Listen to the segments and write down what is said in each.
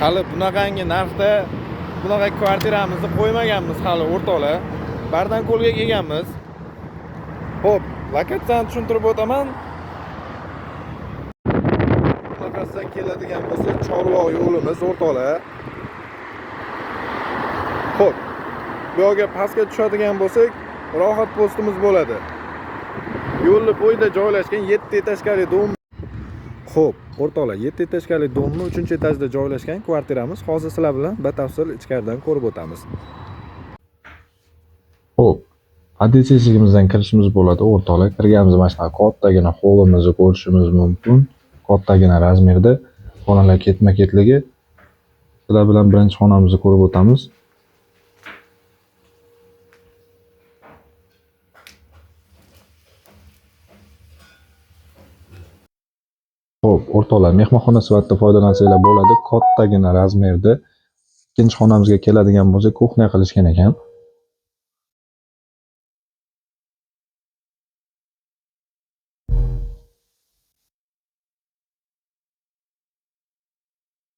hali bunaqangi narxda bunaqa kvartiramizni qo'ymaganmiz hali o'rtoqlar. Bardan qo'lga kelganmiz. Xo'p, lokatsiyani tushuntirib o'taman. Bunaqasidan keladigan bo'lsa, Chorvoq yo'limiz o'rtoqlar. Xo'p, bu yerga pastga tushadigan bo'lsak, rohat postimiz bo'ladi. Yo'lni bo'yida joylashgan 7 etажkali dom. Xo'p, o'rtoqlar, 7 etажkali domning 3-etajda joylashgan kvartiramiz. Hozir sizlar bilan batafsil ichkaridan ko'rib o'tamiz. Xo'p, oddiy eshigimizdan kirishimiz bo'ladi o'rtoqlar. Kirganimiz mana shunaqa kattagina holimizni ko'rishimiz mumkin. Kattagina razmerda xonalar ketma-ketligi. Sizlar bilan birinchi xonamizni ko'rib o'tamiz. Xo'p, o'rtoqlar, mehmonxona sifatida foydalansanglar bo'ladi. Kattagina razmerda. Ikkinchi xonamizga keladigan bo'lsa, kuxnya qilishgan ekan.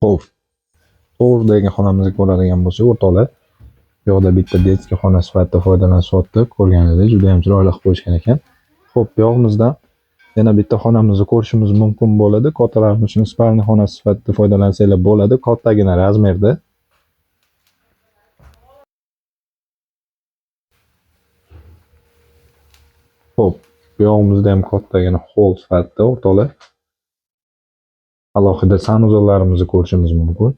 Xo'p, to'g'ridagi xonamizga ko'radigan bo'lsak, o'rtoqlar, bu yoqda bitta detskiy xona sifatida foydalanishyapti. Ko'rganingizda juda ham chiroyli qilib qo'yishgan ekan. Xo'p, bu yog'imizdan yana bitta xonamizni ko'rishimiz mumkin bo'ladi. Kattalarimiz uchun spalni xonasi sifatida foydalansanglar bo'ladi. Kattagina razmerda. Xo'p, bu yog'imizda ham kattagina hol sifatida o'rtoqlar. Alohida sanuzorlarimizni ko'rishimiz mumkin.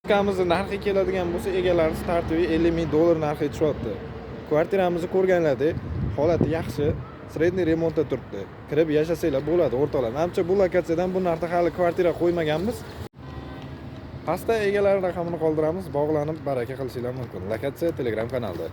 Kvartiramizni narxi keladigan bo'lsa, egalari startiviy $50,000 narxi tushyapti. Kvartiramizni ko'rganlaringizdek, holati yaxshi, sredniy remontda turibdi. Kirib yashasanglar bo'ladi o'rtoqlar. Menimcha bu lokatsiyadan bu narxda hali kvartira qo'ymaganmiz. Pastda egalari raqamini qoldiramiz, bog'lanib baraka qilishinglar mumkin. Lokatsiya Telegram kanalda.